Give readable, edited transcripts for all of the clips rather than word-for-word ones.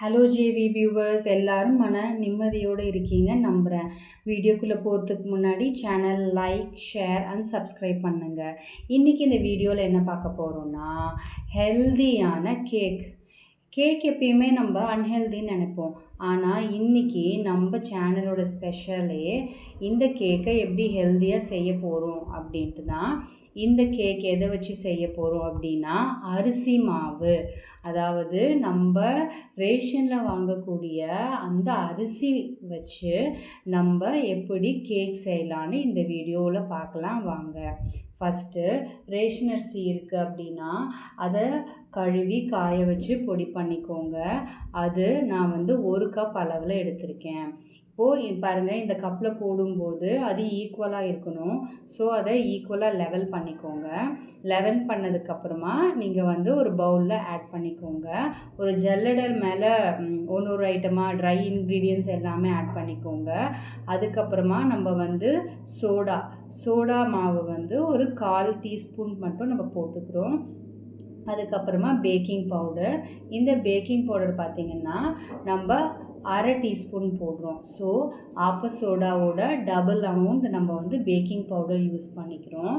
Hello JV viewers எல்லாரும் நிம்மதியோடு இருக்கீங்க நம்புகிறேன். வீடியோக்குள்ளே போகிறதுக்கு முன்னாடி channel like share and subscribe பண்ணுங்கள். இன்றைக்கி இந்த வீடியோவில் என்ன பார்க்க போகிறோன்னா ஹெல்தியான கேக் எப்பயுமே நம்ம அன்ஹெல்தின்னு நினைப்போம். ஆனால் இன்றைக்கி நம்ம சேனலோட ஸ்பெஷலே இந்த கேக்கை எப்படி ஹெல்தியாக செய்ய போகிறோம் அப்படின்ட்டு தான். இந்த கேக் எதை வச்சு செய்ய போகிறோம் அப்படின்னா அரிசி மாவு, அதாவது நம்ம ரேஷனில் வாங்கக்கூடிய அந்த அரிசி வச்சு நம்ம எப்படி கேக் செய்யலான்னு இந்த வீடியோவில் பார்க்கலாம் வாங்க. ஃபஸ்ட்டு ரேஷன் அரிசி இருக்குது அப்படின்னா அதை கழுவி காய வச்சு பொடி பண்ணிக்கோங்க. அது நான் 1 கப் அளவில் எடுத்திருக்கேன். இப்போது பாருங்கள், இந்த கப்பில் போடும்போது அது ஈக்குவலாக இருக்கணும். ஸோ அதை ஈக்குவலாக லெவல் பண்ணிக்கோங்க. லெவல் பண்ணதுக்கப்புறமா நீங்கள் ஒரு பவுலில் ஆட் பண்ணிக்கோங்க. ஒரு ஜல்லடர் மேலே ஒரு ஐட்டமாக ட்ரை இன்க்ரீடியன்ட்ஸ் எல்லாமே ஆட் பண்ணிக்கோங்க. அதுக்கப்புறமா நம்ம சோடா மாவு ஒரு 1/4 டீஸ்பூன் மட்டும் நம்ம போட்டுக்கிறோம். அதுக்கப்புறமா பேக்கிங் பவுடர். இந்த பேக்கிங் பவுடர் பார்த்திங்கன்னா நம்ம 1/2 டீஸ்பூன் போடுறோம். ஸோ சோடாவோட டபுள் அமௌண்ட் நம்ம பேக்கிங் பவுடர் யூஸ் பண்ணிக்கிறோம்.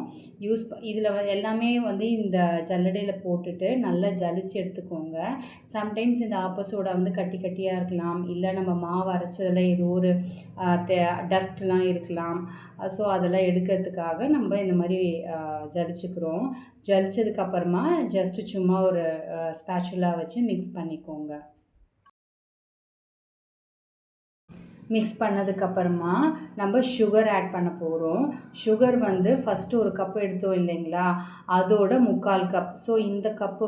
இதில் எல்லாமே இந்த ஜல்லடையில் போட்டுட்டு நல்லா ஜலிச்சு எடுத்துக்கோங்க. சம்டைம்ஸ் இந்த சோடா கட்டி கட்டியாக இருக்கலாம், இல்லை நம்ம மாவு அரைச்சதில் ஏதோ ஒரு டஸ்ட்லாம் இருக்கலாம். ஸோ அதெல்லாம் எடுக்கிறதுக்காக நம்ம இந்த மாதிரி ஜலிச்சுக்கிறோம். ஜலிச்சதுக்கப்புறமா ஜஸ்ட்டு சும்மா ஒரு ஸ்பேச்சுலா வச்சு மிக்ஸ் பண்ணிக்கோங்க. மிக்ஸ் பண்ணதுக்கப்புறமா நம்ம சுகர் ஆட் பண்ண போகிறோம். சுகர் ஃபஸ்ட்டு 1 கப்பு எடுத்தோம் இல்லைங்களா, அதோட 3/4 கப். ஸோ இந்த கப்பு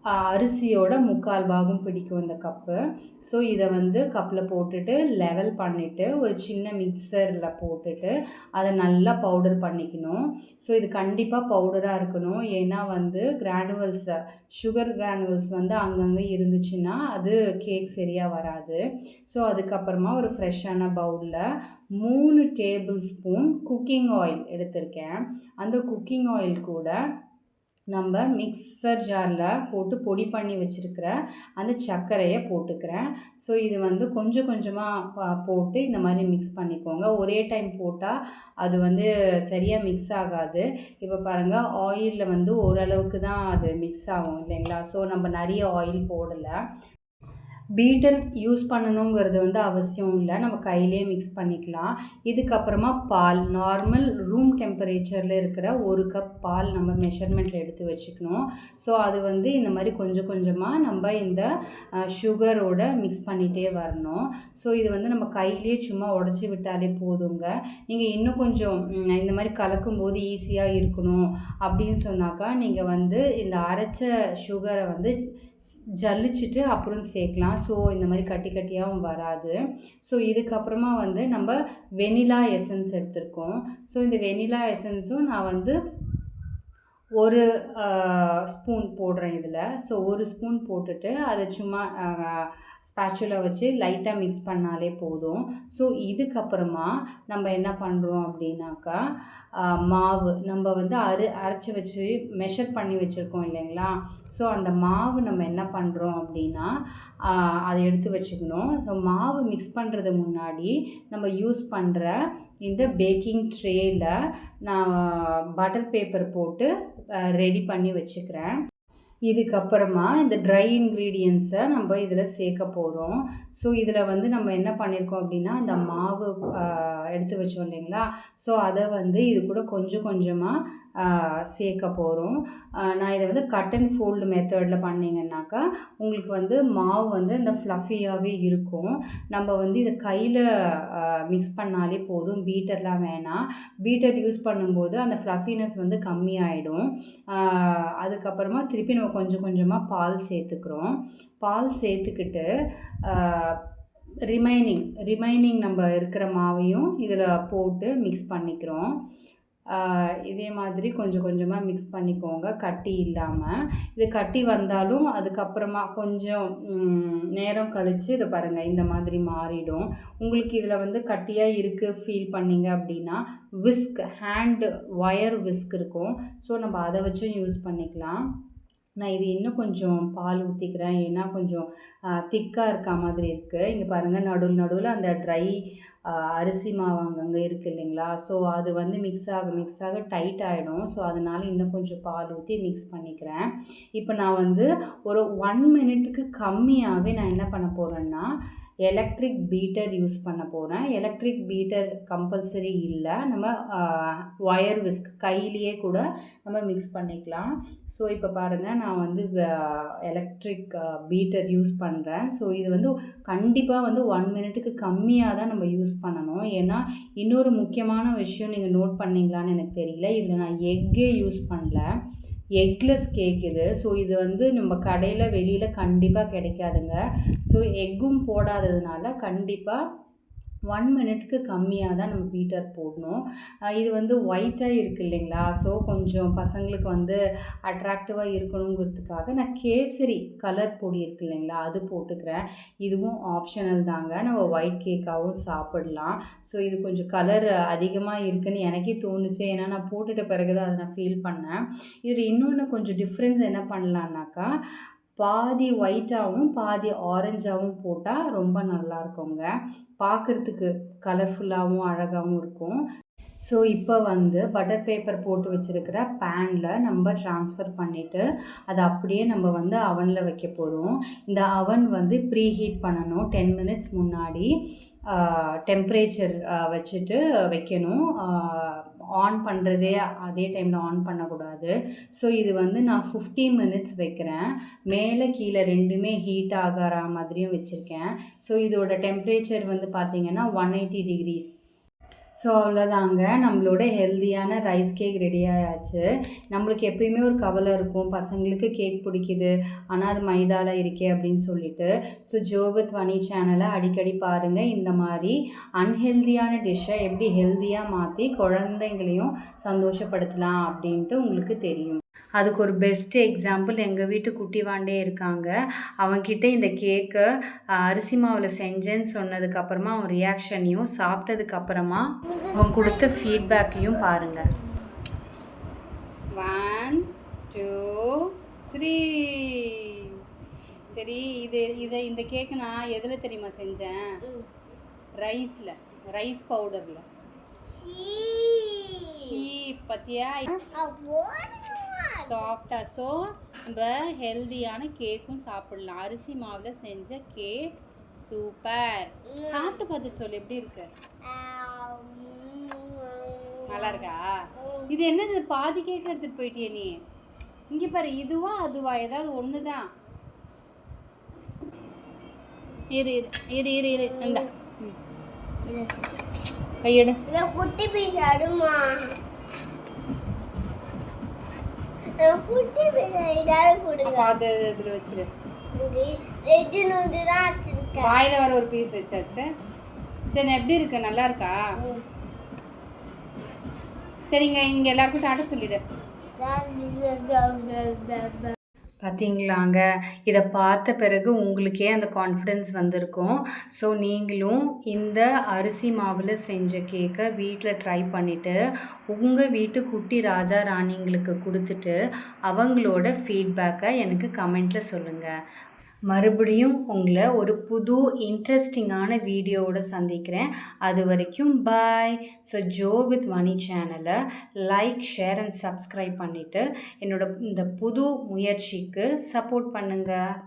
அரிசியோட 3/4 பாகம் பிடிக்கும் இந்த கப்பு. ஸோ இதை கப்பில் போட்டுட்டு லெவல் பண்ணிவிட்டு ஒரு சின்ன மிக்சரில் போட்டுட்டு அதை நல்லா பவுடர் பண்ணிக்கணும். ஸோ இது கண்டிப்பாக பவுடராக இருக்கணும். ஏன்னா சுகர் கிரானுவல்ஸ் அங்கங்கே இருந்துச்சுன்னா அது கேக் சரியாக வராது. ஸோ அதுக்கப்புறமா ஒரு ஃப்ரெஷ்ஷான பவுலில் 3 டேபிள் ஸ்பூன் குக்கிங் ஆயில் எடுத்திருக்கேன். அந்த குக்கிங் ஆயில் கூட நம்ம மிக்சர் ஜாரில் போட்டு பொடி பண்ணி வச்சுருக்கிற அந்த சர்க்கரையை போட்டுக்கிறேன். ஸோ இது கொஞ்சம் கொஞ்சமாக போட்டு இந்த மாதிரி மிக்ஸ் பண்ணிக்கோங்க. ஒரே டைம் போட்டால் அது சரியாக மிக்ஸ் ஆகாது. இப்போ பாருங்கள், ஆயிலில் ஓரளவுக்கு தான் அது மிக்ஸ் ஆகும் இல்லைங்களா. ஸோ நம்ம நிறைய ஆயில் போடலை. பீட்டர் யூஸ் பண்ணணுங்கிறது அவசியம் இல்லை, நம்ம கையிலே மிக்ஸ் பண்ணிக்கலாம். இதுக்கப்புறமா பால், நார்மல் ரூம் டெம்பரேச்சரில் இருக்கிற 1 கப் பால் நம்ம மெஷர்மெண்ட்டில் எடுத்து வச்சுக்கணும். ஸோ அது இந்த மாதிரி கொஞ்சம் கொஞ்சமாக நம்ம இந்த சுகரோட மிக்ஸ் பண்ணிகிட்டே வரணும். ஸோ இது நம்ம கையிலே சும்மா உடச்சி விட்டாலே போதுங்க. நீங்கள் இன்னும் கொஞ்சம் இந்த மாதிரி கலக்கும்போது ஈஸியாக இருக்கணும் அப்படின்னு சொன்னாக்கா நீங்கள் இந்த அரைச்ச சுகரை ஜல்லிச்சுட்டு அப்புறம் சேர்க்கலாம். ஸோ இந்த மாதிரி கட்டி கட்டியாகவும் வராது. ஸோ இதுக்கப்புறமா நம்ம வெனிலா எசன்ஸ் எடுத்திருக்கோம். ஸோ இந்த வெனிலா எசன்ஸும் நான் 1 ஸ்பூன் போடுறேன் இதில். ஸோ 1 ஸ்பூன் போட்டுட்டு அதை சும்மா ஸ்பேச்சுலா வச்சு லைட்டாக மிக்ஸ் பண்ணாலே போதும். ஸோ இதுக்கப்புறமா நம்ம என்ன பண்ணுறோம் அப்படின்னாக்கா, மாவு நம்ம அரைச்சி வச்சு மெஷர் பண்ணி வச்சுருக்கோம் இல்லைங்களா. ஸோ அந்த மாவு நம்ம என்ன பண்ணுறோம் அப்படின்னா அதை எடுத்து வச்சுக்கணும். ஸோ மாவு மிக்ஸ் பண்ணுறது முன்னாடி நம்ம யூஸ் பண்ணுற இந்த பேக்கிங் ட்ரேயில் நான் பட்டர் பேப்பர் போட்டு ரெடி பண்ணி வச்சுக்கிறேன். இதுக்கப்புறமா இந்த ட்ரை இன்க்ரீடியன்ட்ஸை நம்ம இதில் சேர்க்க போகிறோம். ஸோ இதில் நம்ம என்ன பண்ணியிருக்கோம் அப்படின்னா, இந்த மாவு எடுத்து வச்சோம் இல்லைங்களா. ஸோ அதை இது கூட கொஞ்சம் கொஞ்சமாக சேர்க்க போகிறோம். நான் இதை கட் அண்ட் ஃபோல்டு மெத்தடில் பண்ணிங்கன்னாக்கா உங்களுக்கு மாவு இந்த ஃப்ளஃபியாகவே இருக்கும். நம்ம இதை கையில் மிக்ஸ் பண்ணாலே போதும், பீட்டர்லாம் வேணாம். பீட்டர் யூஸ் பண்ணும்போது அந்த ஃப்ளஃபினஸ் கம்மியாயிடும். அதுக்கப்புறமா திருப்பி நம்ம கொஞ்சம் கொஞ்சமாக பால் சேர்த்துக்கிறோம். பால் சேர்த்துக்கிட்டு ரிமைனிங் நம்ம இருக்கிற மாவையும் இதில் போட்டு மிக்ஸ் பண்ணிக்கிறோம். இதே மாதிரி கொஞ்சம் கொஞ்சமாக மிக்ஸ் பண்ணிக்கோங்க, கட்டி இல்லாமல். இது கட்டி வந்தாலும் அதுக்கப்புறமா கொஞ்சம் நேரம் கழித்து இதை பாருங்கள், இந்த மாதிரி மாறிடும். உங்களுக்கு இதில் கட்டியாக இருக்குது ஃபீல் பண்ணிங்க அப்படின்னா ஹேண்ட் ஒயர் விஸ்க் இருக்கும். ஸோ நம்ம அதை வச்சும் யூஸ் பண்ணிக்கலாம். நான் இது இன்னும் கொஞ்சம் பால் ஊற்றிக்கிறேன். ஏன்னா கொஞ்சம் திக்காக இருக்கா மாதிரி இருக்குது. இங்கே பாருங்கள், நடுவில் அந்த ட்ரை அரிசி மாவு அங்கங்கே இருக்குது இல்லைங்களா? ஸோ அது வந்து மிக்ஸ் ஆக டைட் ஆகிடும். ஸோ அதனால் இன்னும் கொஞ்சம் பால் ஊற்றி மிக்ஸ் பண்ணிக்கிறேன். இப்போ நான் வந்து ஒரு 1 மினிட்டுக்கு கம்மியாகவே நான் என்ன பண்ண போகிறேன்னா, எலக்ட்ரிக் பீட்டர் யூஸ் பண்ண போகிறேன். எலக்ட்ரிக் பீட்டர் கம்பல்சரி இல்லை. நம்ம ஒயர் விஸ்க் கையிலேயே கூட நம்ம மிக்ஸ் பண்ணிக்கலாம். ஸோ இப்போ பாருங்கள், நான் வந்து எலக்ட்ரிக் பீட்டர் யூஸ் பண்ணுறேன். ஸோ இது வந்து கண்டிப்பாக வந்து 1 மினிட்டுக்கு கம்மியாக தான் நம்ம யூஸ் பண்ணணும். ஏன்னா இன்னொரு முக்கியமான விஷயம் நீங்கள் நோட் பண்ணிங்களான்னு எனக்கு தெரியல. இதில் நான் எக்கே யூஸ் பண்ணல. எக்லெஸ் கேக் இது. ஸோ இது வந்து நம்ம கடையில் வெளியில் கண்டிப்பாக கிடைக்காதுங்க. ஸோ எக்கும் போடாததுனால கண்டிப்பாக 1 மினிட்க்கு கம்மியாக தான் நம்ம பீட்டர் போடணும். இது வந்து ஒயிட்டாக இருக்குது இல்லைங்களா? ஸோ கொஞ்சம் பசங்களுக்கு வந்து அட்ராக்டிவாக இருக்கணுங்கிறதுக்காக நான் கேசரி கலர் பொடி இருக்குது இல்லைங்களா? அது போட்டுக்கிறேன். இதுவும் ஆப்ஷனல் தாங்க. நம்ம ஒயிட் கேக்காகவும் சாப்பிடலாம். ஸோ இது கொஞ்சம் கலர் அதிகமாக இருக்குதுன்னு எனக்கே தோணுச்சு. ஏன்னா நான் போட்டுட்ட பிறகு தான் அதை நான் ஃபீல் பண்ணேன். இதில் இன்னொன்று கொஞ்சம் டிஃப்ரென்ஸ் என்ன பண்ணலான்னாக்கா, பாதி ஒயிட்டாகவும் பாதி ஆரஞ்சாகவும் போட்டால் ரொம்ப நல்லாயிருக்குங்க. பார்க்குறதுக்கு கலர்ஃபுல்லாகவும் அழகாகவும் இருக்கும். ஸோ இப்போ வந்து பட்டர் பேப்பர் போட்டு வச்சுருக்கிற பேனில் நம்ம ட்ரான்ஸ்ஃபர் பண்ணிவிட்டு அதை அப்படியே நம்ம வந்து அவனில் வைக்க போகிறோம். இந்த அவன் வந்து ப்ரீ ஹீட் பண்ணணும். 10 மினிட்ஸ் முன்னாடி டெம்ப்ரேச்சர் வச்சுட்டு வைக்கணும். ஆன் பண்ணுறதே அதே டைமில் ஆன் பண்ணக்கூடாது. ஸோ இது வந்து நான் 50 மினிட்ஸ் வைக்கிறேன். மேலே கீழே ரெண்டுமே ஹீட் ஆகிற மாதிரியும் வச்சுருக்கேன். ஸோ இதோட டெம்ப்ரேச்சர் வந்து பார்த்திங்கன்னா 180 டிகிரிஸ். ஸோ அவ்வளோதாங்க, நம்மளோட ஹெல்தியான ரைஸ் கேக் ரெடி ஆயாச்சு. நம்மளுக்கு எப்பயுமே ஒரு கவலை இருக்கும், பசங்களுக்கு கேக் பிடிக்குது ஆனால் அது மைதாவில் இருக்கே அப்படின்னு சொல்லிட்டு. ஸோ ஜோ வித் வனி சேனலை அடிக்கடி பாருங்கள். இந்த மாதிரி அன்ஹெல்தியான டிஷ்ஷை எப்படி ஹெல்தியாக மாற்றி குழந்தைங்களையும் சந்தோஷப்படுத்தலாம் அப்படின்ட்டு உங்களுக்கு தெரியும். அதுக்கு ஒரு பெஸ்ட் எக்ஸாம்பிள் எங்கள் வீட்டு குட்டி வாண்டே இருக்காங்க. அவன்கிட்ட இந்த கேக்கை அரிசி மாவில் செஞ்சேன்னு சொன்னதுக்கப்புறமா அவன் ரியாக்ஷனையும் சாப்பிட்டதுக்கப்புறமா அவன் கொடுத்த ஃபீட்பேக்கையும் பாருங்கள். 1 2 3. சரி, இந்த கேக்கு நான் எதில் தெரியுமா செஞ்சேன்? ரைஸ் பவுடரில். பத்தியா சாஃப்டாக. ஸோ நம்ம ஹெல்தியான கேக்கும் சாப்பிடலாம். அரிசி மாவில் செஞ்ச கேக் சூப்பர். சாப்பிட்டு பார்த்து சொல்லு எப்படி இருக்கு. நல்லா இருக்கா? இது என்னது, பாதி கேக் எடுத்துகிட்டு போயிட்டியே நீ? இங்கே பாரு, இதுவா அதுவா ஏதாவது ஒன்று தான். இரு இந்த கையெடு. குட்டி பீஸ் அடுமா, குட்டி பீஸ் இதால கொடுங்க. அது இதில் வச்சிரு. வாயில வர ஒரு பீஸ் வச்சாச்சு. சரி, எப்படி இருக்கு? நல்லா இருக்கா? சரிங்க, இங்கே எல்லாருக்கும் டாட்டா சொல்லிடு. பார்த்தீங்களாங்க, இதை பார்த்த பிறகு உங்களுக்கே அந்த கான்ஃபிடென்ஸ் வந்திருக்கும். ஸோ நீங்களும் இந்த அரிசி மாவில் செஞ்ச கேக்கை வீட்டில் ட்ரை பண்ணிவிட்டு உங்கள் வீட்டு குட்டி ராஜா ராணிங்களுக்கு கொடுத்துட்டு அவங்களோட ஃபீட்பேக்கை எனக்கு கமெண்ட்டில் சொல்லுங்கள். மறுபடியும் உங்களை ஒரு புது இன்ட்ரெஸ்டிங்கான வீடியோவோட சந்திக்கிறேன். அது வரைக்கும் பாய். ஸோ ஜோ வித் வனி சேனலை லைக், ஷேர் அண்ட் சப்ஸ்கிரைப் பண்ணிவிட்டு என்னோட இந்த புது முயற்சிக்கு சப்போர்ட் பண்ணுங்கள்.